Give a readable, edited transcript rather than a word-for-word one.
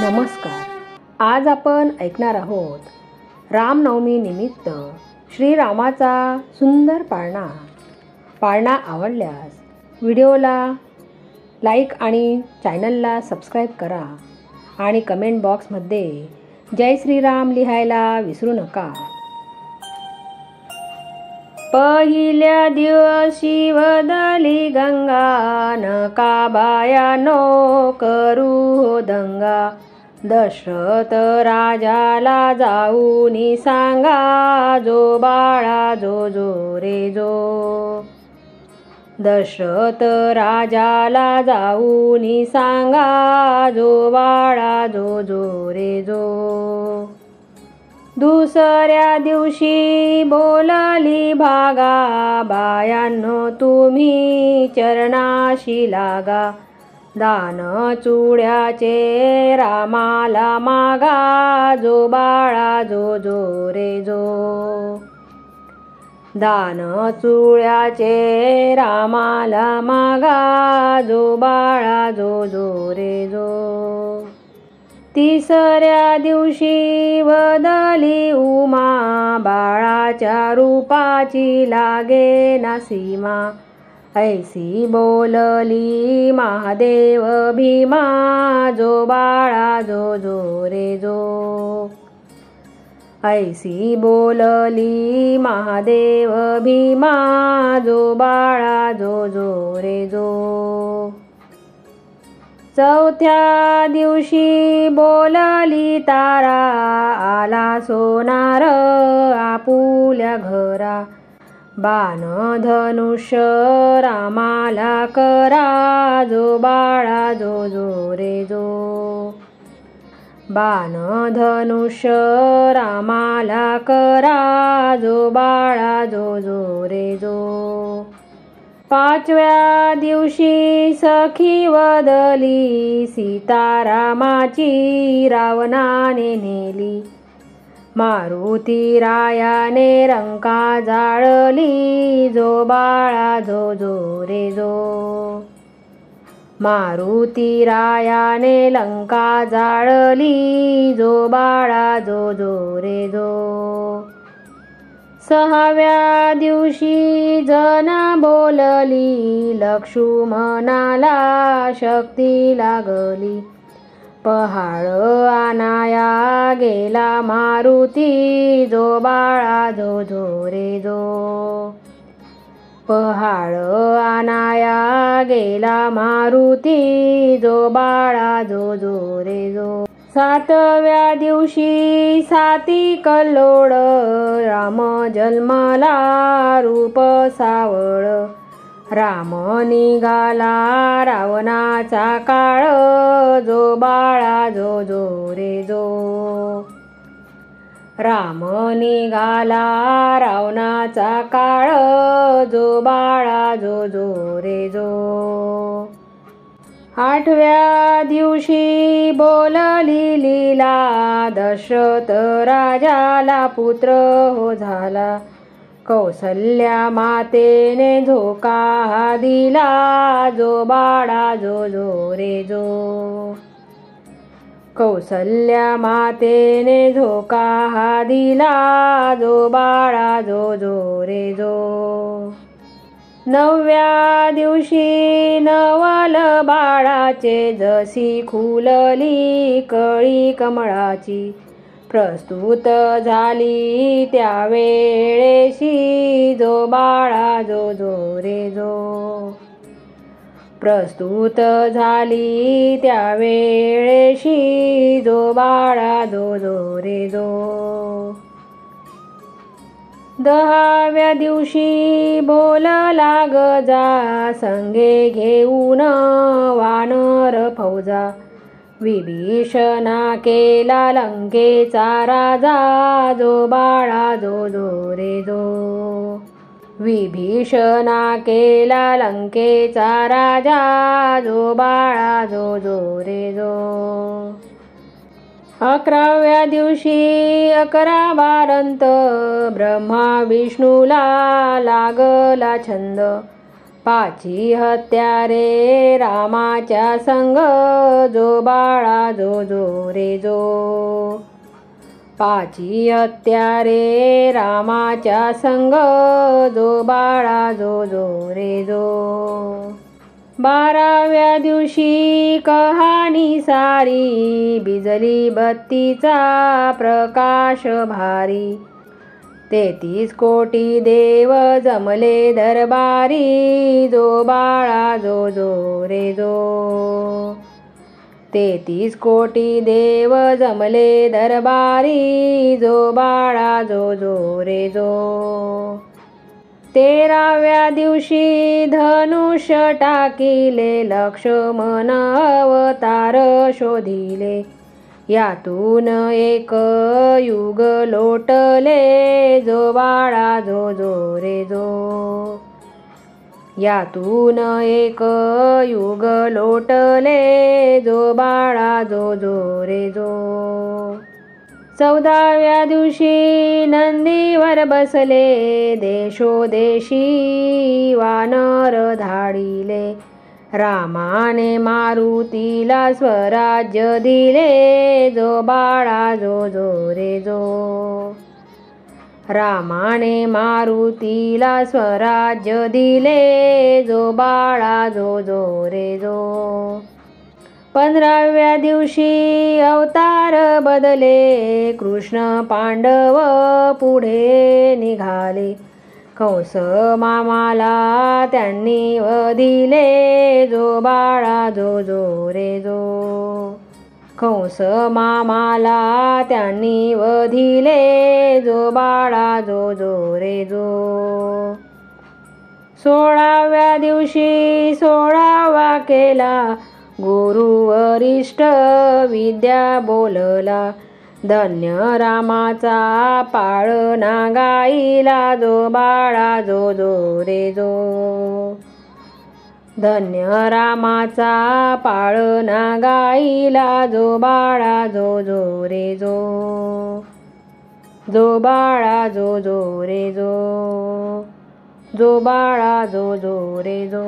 नमस्कार. आज आपण ऐकणार आहोत रामनवमी निमित्त श्रीरामाचा सुंदर पाळणा. पाळणा आवडल्यास व्हिडिओला लाईक आणि चॅनलला सबस्क्राईब करा आणि कमेंट बॉक्समध्ये जय श्रीराम लिहायला विसरू नका. पहिल्या दिवशी वदली गंगा, नका बायानो करू हो दंगा. दशरथ राजाला जाऊनी सांगा, जो बाळा जो जो रे जो. दशरथ राजाला जाऊनी सांगा, जो बाळा जो जो रे जो. दुसऱ्या दिवशी बोलली भागा, बायांनो तुम्ही चरणाशी लागा. दान चुड्याचे रामाला मागा, जो बाळा जो जो रे जो. दान चुड्याचे रामाला मागा, जो बाळा जो जो रे जो. तिसऱ्या दिवशी वदली उमा, बाळाच्या रूपाची लागे ना सीमा. ऐसी बोलली महादेव भीमा, जो बाळा जो जो रे जो. ऐसी बोलली महादेव भीमा, जो बाळा जो जो रे जो. चौथ्या दिवशी बोलली तारा, आला सोनार आपुल्या घरा. बाण धनुष्य रामाला करा, जो बाळा जो जो रे जो. बाण धनुष्य रामाला करा, जो बाळा जो जो रे जो. पाचव्या दिवशी सखी वदली, सीतारामाची रावणाने नेली. मारुती रायाने रंका जाळली, जो बाळा जो जो रे जो. मारुती रायाने लंका जाळली, जो बाळा जो जो रे जो. सहाव्या दिवशी जना बोलली, लक्ष्मणाला शक्ती लागली. पहाड आणाया गेला मारुती, जो बाळा जो जो रे जो. पहाड आणाया गेला मारुती, जो बाळा जो जो रे जो. सातव्या दिवशी साती कल्लोळ, राम जन्मला रूप सावळ. राम निघाला रावणाचा काळ, जो बाळा जो जो रे जो. राम निघाला रावणाचा काळ, जो बाळा जो जो रे जो. आठव्या दिवशी बोलली लीला, दशरथ राजाला पुत्र हो झाला. कौसल्या मातेने धोका दिला, जो बाळा जो जो रे जो. कौसल्या मातेने धोका दिला, जो बाळा जो जो रे जो. नवव्या दिवशी नवल बाळाचे, जशी खुलली कळी कमळाची. प्रस्तुत झाली त्यावेळेशी, जो बाळा जो जो रे जो. प्रस्तुत झाली त्यावेळेशी, जो बाळा जो जो रे जो. दहाव्या दिवशी बोलला गजा, संगे घेऊन वानर फौजा. विभीषणा केला लंकेचा राजा, जो बाळा जो जो रे जो. विभीषणा केला लंकेचा राजा, जो बाळा जो जो रे जो. 11व्या दिवशी 11 वारांत, ब्रह्मा विष्णूला लागला छंद. पाची हत्या रे रामाच्या संग, जो बाळा जो जो रे जो. पाची हत्या रे रामाच्या संग, जो बाळा जो जो रे जो. 12व्या दिवशी कहाणी सारी, बिजली बत्तीचा प्रकाश भारी. 33 कोटी देव जमले दरबारी, जो बाळा जो जो रे जो. 33 कोटी देव जमले दरबारी, जो बाळा जो जो रे जो. 13व्या दिवशी धनुष्य टाकिले, लक्ष्मण अवतार शोधिले. यातून एक युग लोटले, जो बाळा जो जो रे जो. यातून एक युग लोटले, जो बाळा जो जो रे जो. 14व्या दिवशी नंदीवर बसले, देशोदेशी वानर धाडिले. रामाने मारुतीला स्वराज्य दिले, जो बाळा जो जो रे जो. रामाने मारुतीला स्वराज्य दिले, जो बाळा जो जो रे जो. 15व्या दिवशी अवतार बदले, कृष्ण पांडव पुढे निघाले. कंस मामाला त्यांनी वधिले, जो बाळा जो जो रे जो. कंस मामाला त्यांनी वधिले, जो बाळा जो जो रे जो. 16व्या दिवशी 16वा केला, गुरु वरिष्ठ विद्या बोलला. धन्य रामाचा पाळणा गाईला, जो बाळा जो जो रे जो. धन्य रामाचा पाळणा गाईला, जो बाळा जो जो रे जो. जो बाळा जो जो रे जो. जो बाळा जो जो रे जो.